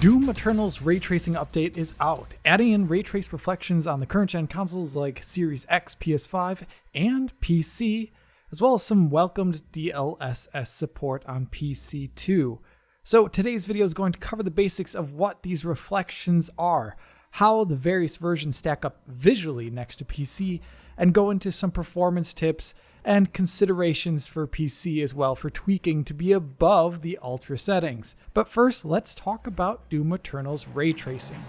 Doom Eternal's ray tracing update is out, adding in ray trace reflections on the current gen consoles like Series X, PS5, and PC, as well as some welcomed DLSS support on PC too. So today's video is going to cover the basics of what these reflections are, how the various versions stack up visually next to PC, and go into some performance tips and considerations for PC as well for tweaking to be above the ultra settings. But first, let's talk about Doom Eternal's ray tracing.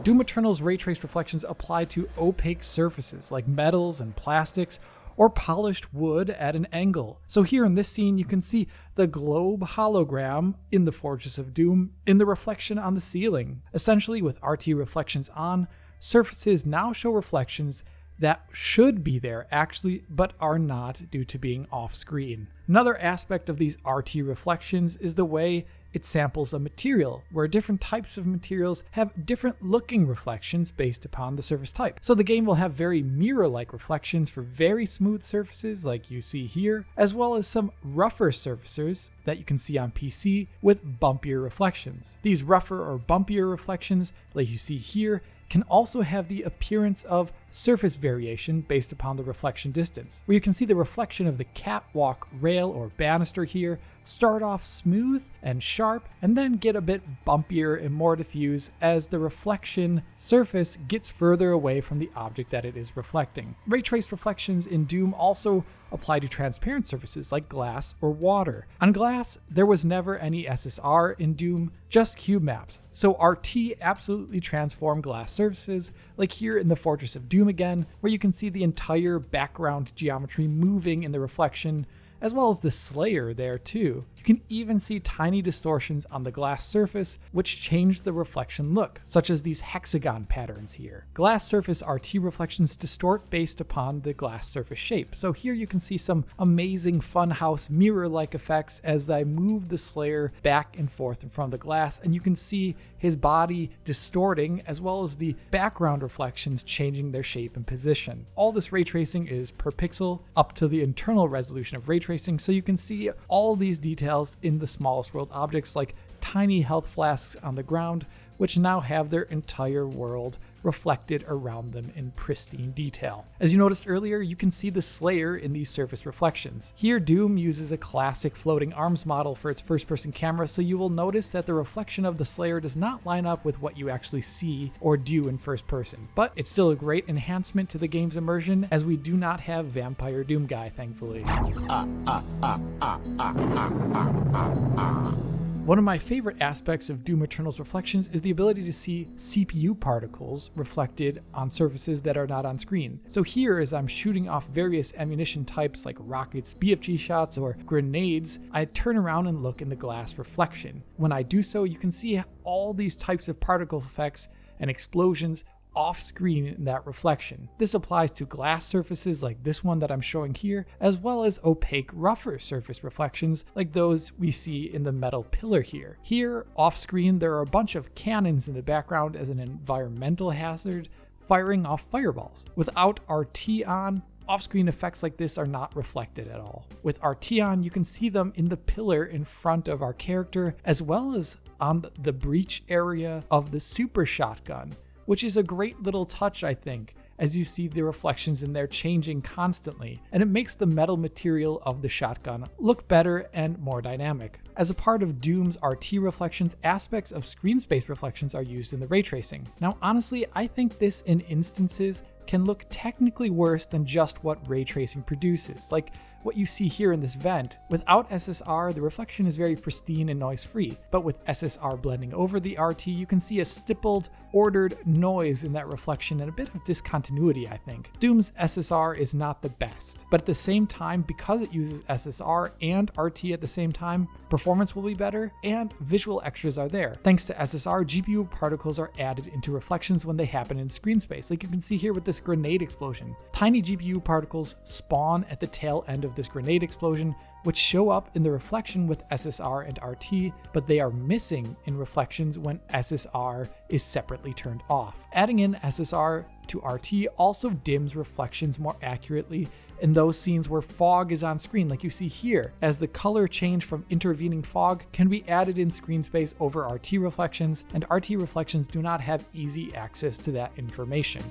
Doom Eternal's ray trace reflections apply to opaque surfaces like metals and plastics or polished wood at an angle. So here in this scene, you can see the globe hologram in the Fortress of Doom in the reflection on the ceiling. Essentially, with RT reflections on, surfaces now show reflections that should be there actually, but are not due to being off screen. Another aspect of these RT reflections is the way it samples a material, where different types of materials have different looking reflections based upon the surface type. So the game will have very mirror-like reflections for very smooth surfaces like you see here, as well as some rougher surfaces that you can see on PC with bumpier reflections. These rougher or bumpier reflections, like you see here, can also have the appearance of surface variation based upon the reflection distance, where you can see the reflection of the catwalk rail or banister here start off smooth and sharp and then get a bit bumpier and more diffuse as the reflection surface gets further away from the object that it is reflecting. Ray trace reflections in Doom also apply to transparent surfaces like glass or water. On glass, there was never any SSR in Doom, just cube maps. So RT absolutely transformed glass surfaces, like here in the Fortress of Doom again, where you can see the entire background geometry moving in the reflection, as well as the Slayer there too. You can even see tiny distortions on the glass surface which change the reflection look, such as these hexagon patterns here. Glass surface RT reflections distort based upon the glass surface shape. So here you can see some amazing funhouse mirror-like effects as I move the Slayer back and forth in front of the glass, and you can see his body distorting as well as the background reflections changing their shape and position. All this ray tracing is per pixel up to the internal resolution of ray tracing, so you can see all these details in the smallest world objects like tiny health flasks on the ground, which now have their entire world reflected around them in pristine detail. As you noticed earlier, you can see the Slayer in these surface reflections. Here, Doom uses a classic floating arms model for its first-person camera, so you will notice that the reflection of the Slayer does not line up with what you actually see or do in first person. But it's still a great enhancement to the game's immersion, as we do not have Vampire Doom Guy, thankfully. One of my favorite aspects of Doom Eternal's reflections is the ability to see CPU particles reflected on surfaces that are not on screen. So here, as I'm shooting off various ammunition types like rockets, BFG shots, or grenades, I turn around and look in the glass reflection. When I do so, you can see all these types of particle effects and explosions off screen in that reflection. This applies to glass surfaces like this one that I'm showing here, as well as opaque, rougher surface reflections like those we see in the metal pillar here. Here, off screen, there are a bunch of cannons in the background as an environmental hazard, firing off fireballs. Without RT on, off-screen effects like this are not reflected at all. With RT on, you can see them in the pillar in front of our character, as well as on the breech area of the super shotgun, which is a great little touch, I think, as you see the reflections in there changing constantly, and it makes the metal material of the shotgun look better and more dynamic. As a part of Doom's RT reflections, aspects of screen space reflections are used in the ray tracing. Now, honestly, I think this in instances can look technically worse than just what ray tracing produces, like what you see here in this vent. Without SSR, the reflection is very pristine and noise-free, but with SSR blending over the RT, you can see a stippled, ordered noise in that reflection and a bit of discontinuity, I think. Doom's SSR is not the best, but at the same time, because it uses SSR and RT at the same time, performance will be better and visual extras are there. Thanks to SSR, GPU particles are added into reflections when they happen in screen space, like you can see here with this grenade explosion. Tiny GPU particles spawn at the tail end of this grenade explosion, which show up in the reflection with SSR and RT, but they are missing in reflections when SSR is separately turned off. Adding in SSR to RT also dims reflections more accurately in those scenes where fog is on screen, like you see here, as the color change from intervening fog can be added in screen space over RT reflections, and RT reflections do not have easy access to that information.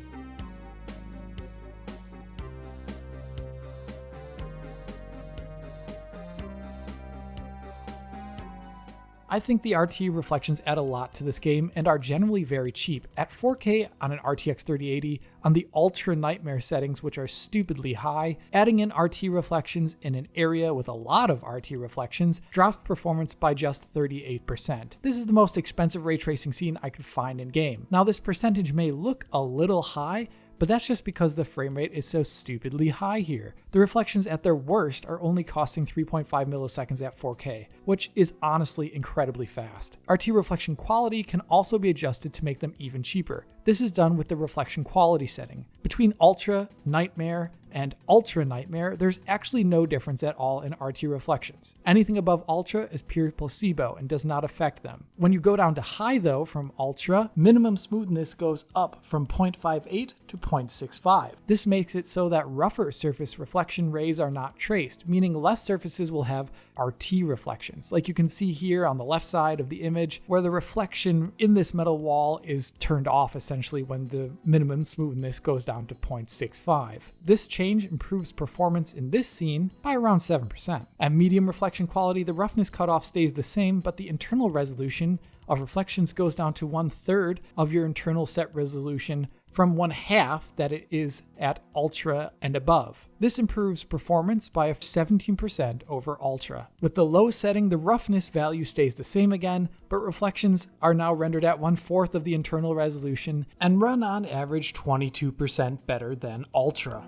I think the RT reflections add a lot to this game and are generally very cheap. At 4K on an RTX 3080, on the Ultra Nightmare settings, which are stupidly high, adding in RT reflections in an area with a lot of RT reflections drops performance by just 38%. This is the most expensive ray tracing scene I could find in game. Now this percentage may look a little high, but that's just because the frame rate is so stupidly high here. The reflections at their worst are only costing 3.5 milliseconds at 4K, which is honestly incredibly fast. RT reflection quality can also be adjusted to make them even cheaper. This is done with the reflection quality setting. Between Ultra, Nightmare, and Ultra Nightmare, there's actually no difference at all in RT reflections. Anything above Ultra is pure placebo and does not affect them. When you go down to high though from Ultra, minimum smoothness goes up from 0.58 to 0.65. This makes it so that rougher surface reflection rays are not traced, meaning less surfaces will have RT reflections, like you can see here on the left side of the image, where the reflection in this metal wall is turned off essentially when the minimum smoothness goes down to 0.65. This change improves performance in this scene by around 7%. At medium reflection quality, the roughness cutoff stays the same, but the internal resolution of reflections goes down to 1/3 of your internal set resolution from 1/2 that it is at Ultra and above. This improves performance by 17% over Ultra. With the low setting, the roughness value stays the same again, but reflections are now rendered at 1/4 of the internal resolution and run on average 22% better than Ultra.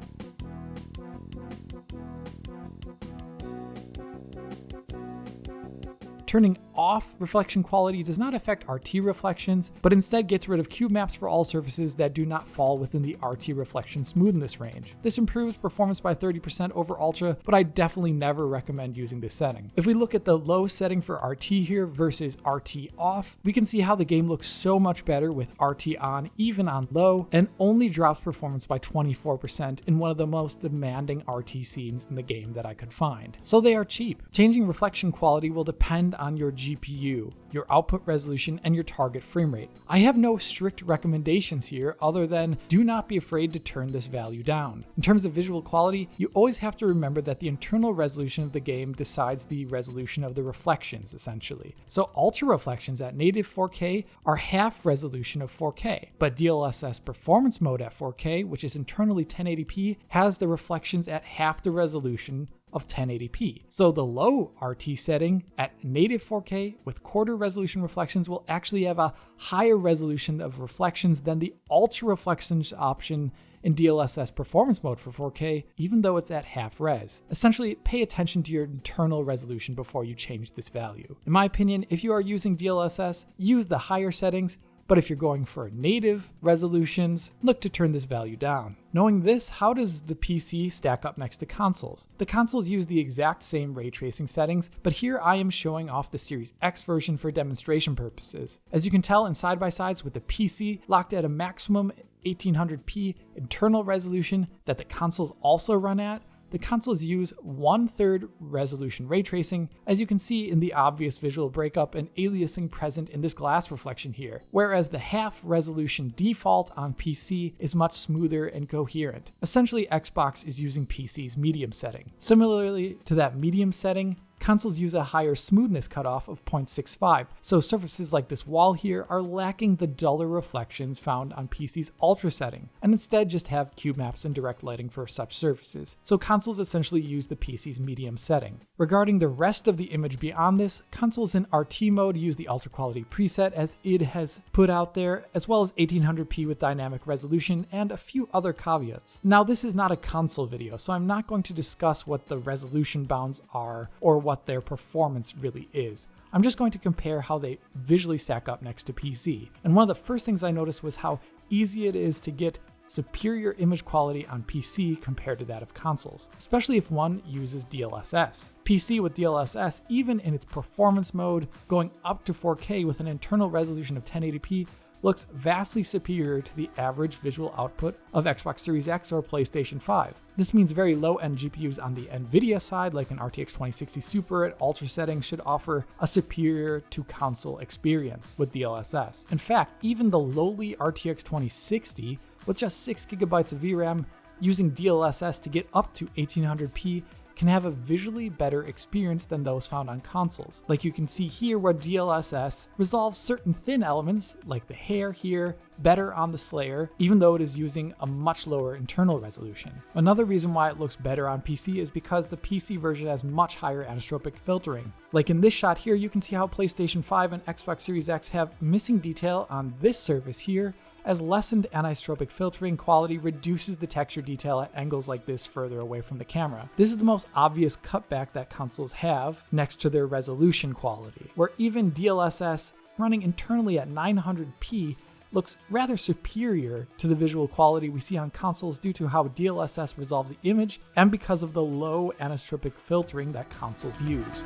Turning off reflection quality does not affect RT reflections, but instead gets rid of cube maps for all surfaces that do not fall within the RT reflection smoothness range. This improves performance by 30% over Ultra, but I definitely never recommend using this setting. If we look at the low setting for RT here versus RT off, we can see how the game looks so much better with RT on, even on low, and only drops performance by 24% in one of the most demanding RT scenes in the game that I could find. So they are cheap. Changing reflection quality will depend on your GPU, your output resolution, and your target frame rate. I have no strict recommendations here other than do not be afraid to turn this value down. In terms of visual quality, you always have to remember that the internal resolution of the game decides the resolution of the reflections, essentially. So ultra reflections at native 4K are half resolution of 4K, but DLSS performance mode at 4K, which is internally 1080p, has the reflections at half the resolution of 1080p. So the low RT setting at native 4K with quarter resolution reflections will actually have a higher resolution of reflections than the ultra reflections option in DLSS performance mode for 4K, even though it's at half res. Essentially, pay attention to your internal resolution before you change this value. In my opinion, if you are using DLSS, use the higher settings, but if you're going for native resolutions, look to turn this value down. Knowing this, how does the PC stack up next to consoles? The consoles use the exact same ray tracing settings, but here I am showing off the Series X version for demonstration purposes. As you can tell in side-by-sides with the PC locked at a maximum 1800p internal resolution that the consoles also run at, the consoles use 1/3 resolution ray tracing, as you can see in the obvious visual breakup and aliasing present in this glass reflection here, whereas the half resolution default on PC is much smoother and coherent. Essentially, Xbox is using PC's medium setting. Similarly to that medium setting, consoles use a higher smoothness cutoff of 0.65, so surfaces like this wall here are lacking the duller reflections found on PC's ultra setting, and instead just have cube maps and direct lighting for such surfaces. So consoles essentially use the PC's medium setting. Regarding the rest of the image beyond this, consoles in RT mode use the ultra quality preset as id has put out there, as well as 1800p with dynamic resolution and a few other caveats. Now this is not a console video, so I'm not going to discuss what the resolution bounds are or what their performance really is. I'm just going to compare how they visually stack up next to PC. And one of the first things I noticed was how easy it is to get superior image quality on PC compared to that of consoles, especially if one uses DLSS. PC with DLSS, even in its performance mode, going up to 4K with an internal resolution of 1080p, looks vastly superior to the average visual output of Xbox Series X or PlayStation 5. This means very low-end GPUs on the NVIDIA side, like an RTX 2060 Super at ultra settings, should offer a superior to console experience with DLSS. In fact, even the lowly RTX 2060 with just 6GB of VRAM using DLSS to get up to 1800p can have a visually better experience than those found on consoles. Like you can see here where DLSS resolves certain thin elements, like the hair here, better on the Slayer, even though it is using a much lower internal resolution. Another reason why it looks better on PC is because the PC version has much higher anisotropic filtering. Like in this shot here, you can see how PlayStation 5 and Xbox Series X have missing detail on this surface here, as lessened anisotropic filtering quality reduces the texture detail at angles like this further away from the camera. This is the most obvious cutback that consoles have next to their resolution quality, where even DLSS running internally at 900p looks rather superior to the visual quality we see on consoles due to how DLSS resolves the image and because of the low anisotropic filtering that consoles use.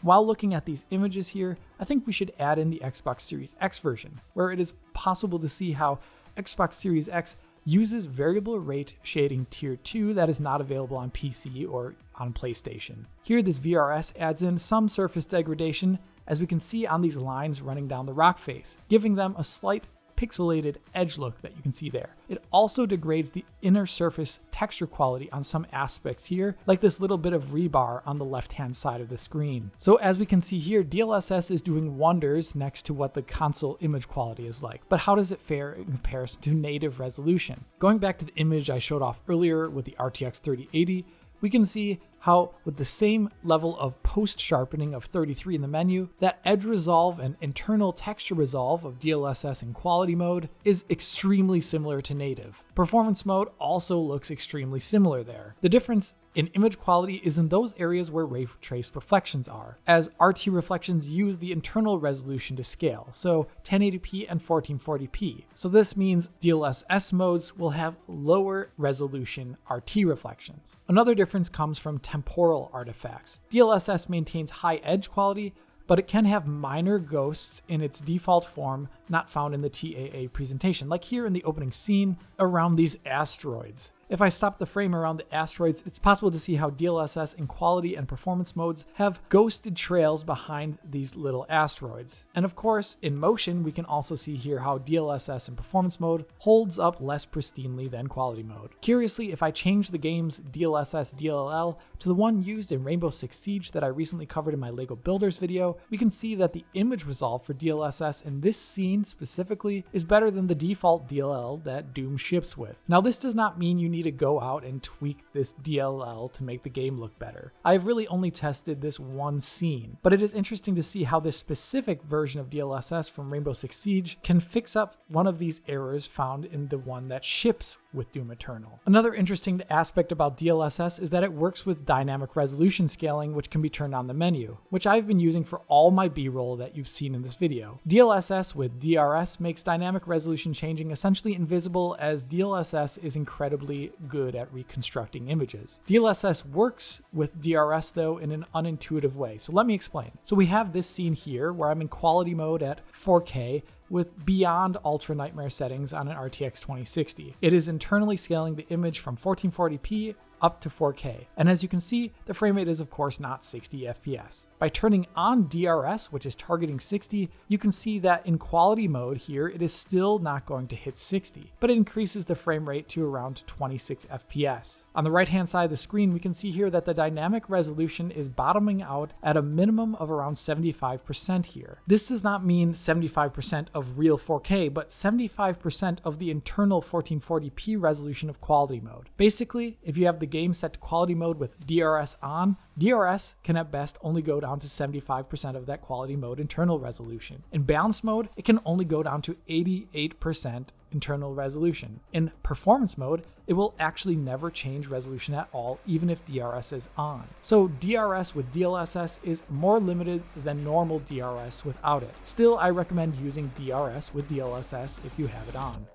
While looking at these images here, I think we should add in the Xbox Series X version, where it is possible to see how Xbox Series X uses variable rate shading tier 2 that is not available on PC or on PlayStation. Here, this VRS adds in some surface degradation, as we can see on these lines running down the rock face, giving them a slight pixelated edge look that you can see there. It also degrades the inner surface texture quality on some aspects here, like this little bit of rebar on the left-hand side of the screen. So as we can see here, DLSS is doing wonders next to what the console image quality is like. But how does it fare in comparison to native resolution? Going back to the image I showed off earlier with the RTX 3080, we can see how with the same level of post sharpening of 33 in the menu, that edge resolve and internal texture resolve of DLSS in quality mode is extremely similar to native. Performance mode also looks extremely similar there. The difference in image quality is in those areas where ray trace reflections are, as RT reflections use the internal resolution to scale, so 1080p and 1440p. So this means DLSS modes will have lower resolution RT reflections. Another difference comes from temporal artifacts. DLSS maintains high edge quality, but it can have minor ghosts in its default form not found in the TAA presentation, like here in the opening scene around these asteroids. If I stop the frame around the asteroids, it's possible to see how DLSS in quality and performance modes have ghosted trails behind these little asteroids. And of course, in motion, we can also see here how DLSS in performance mode holds up less pristinely than quality mode. Curiously, if I change the game's DLSS DLL to the one used in Rainbow Six Siege that I recently covered in my LEGO Builders video, we can see that the image resolve for DLSS in this scene specifically is better than the default DLL that Doom ships with. Now, this does not mean you need to go out and tweak this DLL to make the game look better. I've really only tested this one scene, but it is interesting to see how this specific version of DLSS from Rainbow Six Siege can fix up one of these errors found in the one that ships with Doom Eternal. Another interesting aspect about DLSS is that it works with dynamic resolution scaling, which can be turned on the menu, which I've been using for all my B-roll that you've seen in this video. DLSS with DRS makes dynamic resolution changing essentially invisible, as DLSS is incredibly good at reconstructing images. DLSS works with DRS though in an unintuitive way, so let me explain. So we have this scene here where I'm in quality mode at 4K with beyond ultra nightmare settings on an RTX 2060. It is internally scaling the image from 1440p up to 4K. And as you can see, the frame rate is of course not 60 FPS. By turning on DRS, which is targeting 60, you can see that in quality mode here, it is still not going to hit 60, but it increases the frame rate to around 26 FPS. On the right-hand side of the screen, we can see here that the dynamic resolution is bottoming out at a minimum of around 75% here. This does not mean 75% of real 4K, but 75% of the internal 1440p resolution of quality mode. Basically, if you have the game set to quality mode with DRS on, DRS can at best only go down to 75% of that quality mode internal resolution. In balance mode, it can only go down to 88% internal resolution. In performance mode, it will actually never change resolution at all, even if DRS is on. So DRS with DLSS is more limited than normal DRS without it. Still, I recommend using DRS with DLSS if you have it on.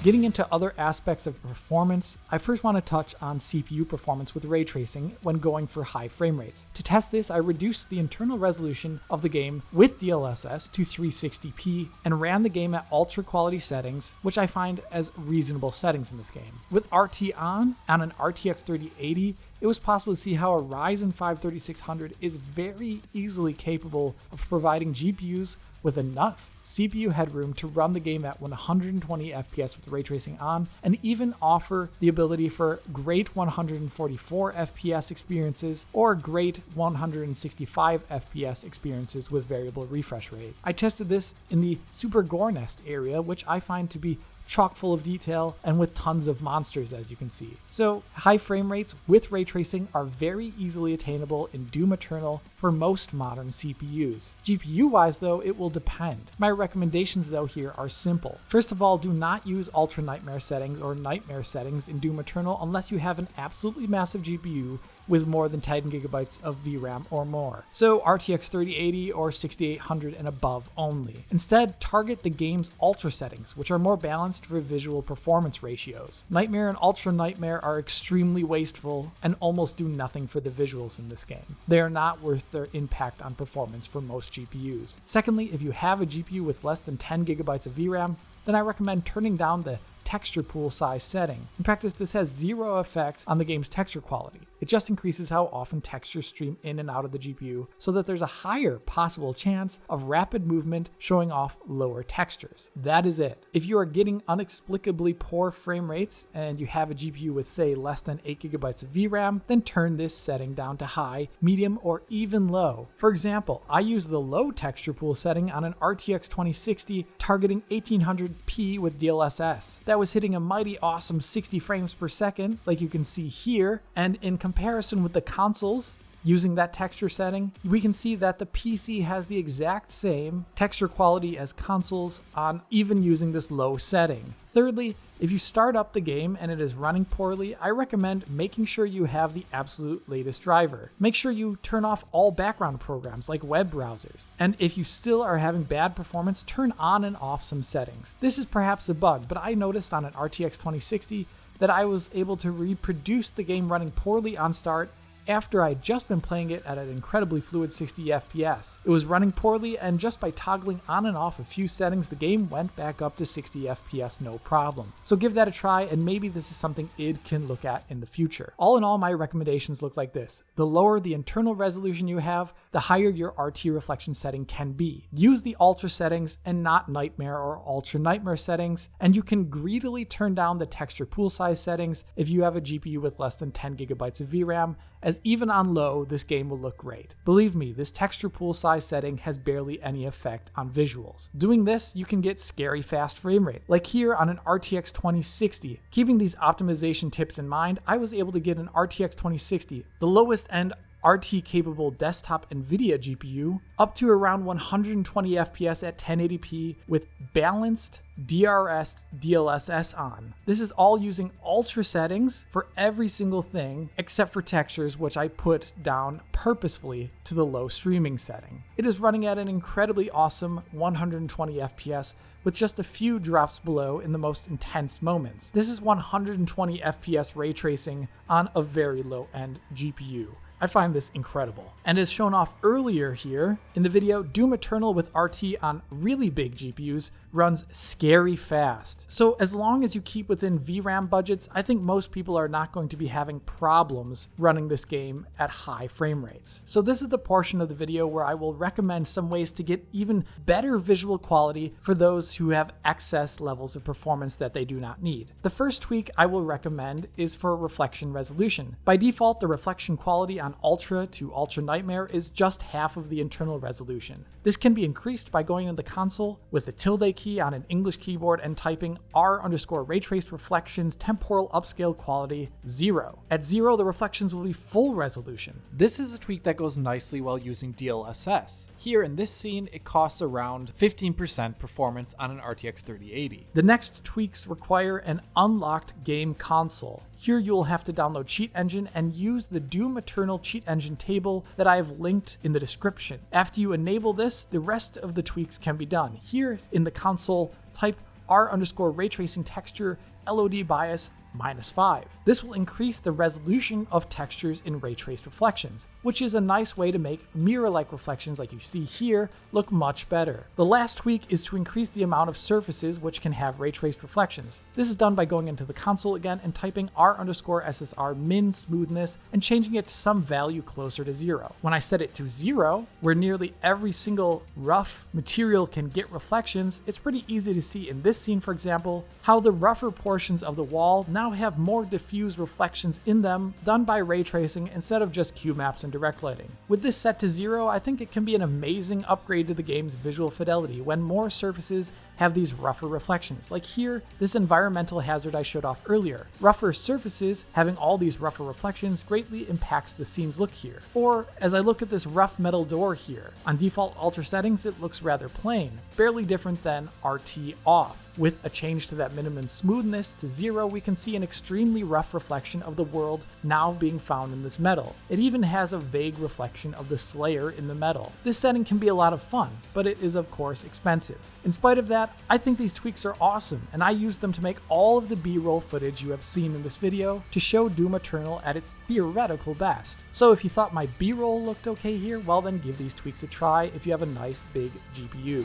Getting into other aspects of performance, I first want to touch on CPU performance with ray tracing when going for high frame rates. To test this, I reduced the internal resolution of the game with DLSS to 360p and ran the game at ultra quality settings, which I find as reasonable settings in this game. With RT on an RTX 3080, it was possible to see how a Ryzen 5 3600 is very easily capable of providing GPUs with enough CPU headroom to run the game at 120 FPS with ray tracing on, and even offer the ability for great 144 FPS experiences or great 165 FPS experiences with variable refresh rate. I tested this in the Super Gore Nest area, which I find to be chock full of detail and with tons of monsters, as you can see. So high frame rates with ray tracing are very easily attainable in Doom Eternal for most modern CPUs. GPU wise though, it will depend. My recommendations though here are simple. First of all, do not use Ultra Nightmare settings or Nightmare settings in Doom Eternal unless you have an absolutely massive GPU with more than 10 gigabytes of VRAM or more. So RTX 3080 or 6800 and above only. Instead, target the game's Ultra settings, which are more balanced for visual performance ratios. Nightmare and Ultra Nightmare are extremely wasteful and almost do nothing for the visuals in this game. They are not worth their impact on performance for most GPUs. Secondly, if you have a GPU with less than 10 gigabytes of VRAM, then I recommend turning down the texture pool size setting. In practice, this has zero effect on the game's texture quality. It just increases how often textures stream in and out of the GPU so that there's a higher possible chance of rapid movement showing off lower textures. That is it. If you are getting inexplicably poor frame rates and you have a GPU with say less than 8 gigabytes of VRAM, then turn this setting down to high, medium, or even low. For example, I use the low texture pool setting on an RTX 2060 targeting 1800p with DLSS. That was hitting a mighty awesome 60 frames per second, like you can see here, and in comparison with the consoles using that texture setting, we can see that the PC has the exact same texture quality as consoles on even using this low setting. Thirdly, if you start up the game and it is running poorly, I recommend making sure you have the absolute latest driver. Make sure you turn off all background programs like web browsers. And if you still are having bad performance, turn on and off some settings. This is perhaps a bug, but I noticed on an RTX 2060 that I was able to reproduce the game running poorly on start after I'd just been playing it at an incredibly fluid 60 FPS. It was running poorly, and just by toggling on and off a few settings, the game went back up to 60 FPS no problem. So give that a try, and maybe this is something id can look at in the future. All in all, my recommendations look like this. The lower the internal resolution you have, the higher your RT reflection setting can be. Use the Ultra settings and not Nightmare or Ultra Nightmare settings, and you can greedily turn down the texture pool size settings if you have a GPU with less than 10 gigabytes of VRAM, as even on low, this game will look great. Believe me, this texture pool size setting has barely any effect on visuals. Doing this, you can get scary fast frame rate, like here on an RTX 2060. Keeping these optimization tips in mind, I was able to get an RTX 2060, the lowest end RT-capable desktop NVIDIA GPU, up to around 120 FPS at 1080p with balanced DLSS on. This is all using Ultra settings for every single thing except for textures, which I put down purposefully to the low streaming setting. It is running at an incredibly awesome 120 FPS with just a few drops below in the most intense moments. This is 120 FPS ray tracing on a very low-end GPU. I find this incredible. And as shown off earlier here in the video, Doom Eternal with RT on really big GPUs runs scary fast. So as long as you keep within VRAM budgets, I think most people are not going to be having problems running this game at high frame rates. So this is the portion of the video where I will recommend some ways to get even better visual quality for those who have excess levels of performance that they do not need. The first tweak I will recommend is for reflection resolution. By default, the reflection quality on Ultra to Ultra Nightmare is just half of the internal resolution. This can be increased by going into the console with the tilde key on an English keyboard and typing r_raytraced reflections temporal upscale quality 0. At 0, the reflections will be full resolution. This is a tweak that goes nicely while using DLSS. Here in this scene, it costs around 15% performance on an RTX 3080. The next tweaks require an unlocked game console. Here you'll have to download Cheat Engine and use the Doom Eternal Cheat Engine table that I have linked in the description. After you enable this, the rest of the tweaks can be done. Here in the console, type R_ray tracing texture LOD bias -5. This will increase the resolution of textures in ray traced reflections, which is a nice way to make mirror-like reflections like you see here look much better. The last tweak is to increase the amount of surfaces which can have ray traced reflections. This is done by going into the console again and typing R_SSR min smoothness and changing it to some value closer to 0. When I set it to 0, where nearly every single rough material can get reflections, it's pretty easy to see in this scene, for example, how the rougher portions of the wall now have more diffuse reflections in them done by ray tracing instead of just cube maps and direct lighting. With this set to 0, I think it can be an amazing upgrade to the game's visual fidelity when more surfaces have these rougher reflections. Like here, this environmental hazard I showed off earlier. Rougher surfaces having all these rougher reflections greatly impacts the scene's look here. Or as I look at this rough metal door here, on default alter settings it looks rather plain, barely different than RT off. With a change to that minimum smoothness to 0, we can see an extremely rough reflection of the world now being found in this metal. It even has a vague reflection of the Slayer in the metal. This setting can be a lot of fun, but it is of course expensive. In spite of that, I think these tweaks are awesome, and I used them to make all of the B-roll footage you have seen in this video to show Doom Eternal at its theoretical best. So if you thought my B-roll looked okay here, well then give these tweaks a try if you have a nice big GPU.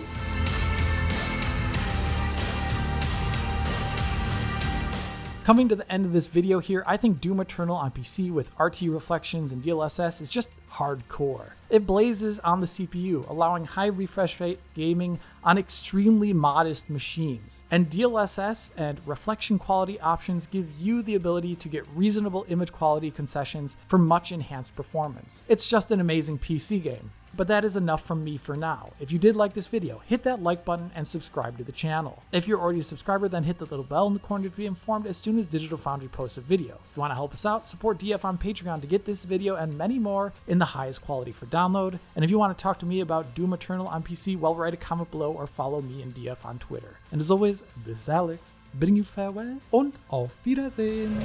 Coming to the end of this video here, I think Doom Eternal on PC with RT reflections and DLSS is just hardcore. It blazes on the CPU, allowing high refresh rate gaming on extremely modest machines. And DLSS and reflection quality options give you the ability to get reasonable image quality concessions for much enhanced performance. It's just an amazing PC game. But that is enough from me for now. If you did like this video, hit that like button and subscribe to the channel. If you're already a subscriber, then hit the little bell in the corner to be informed as soon as Digital Foundry posts a video. If you want to help us out, support DF on Patreon to get this video and many more in the highest quality for download. And if you want to talk to me about Doom Eternal on PC, well, write a comment below or follow me and DF on Twitter. And as always, this is Alex, bidding you farewell und auf Wiedersehen.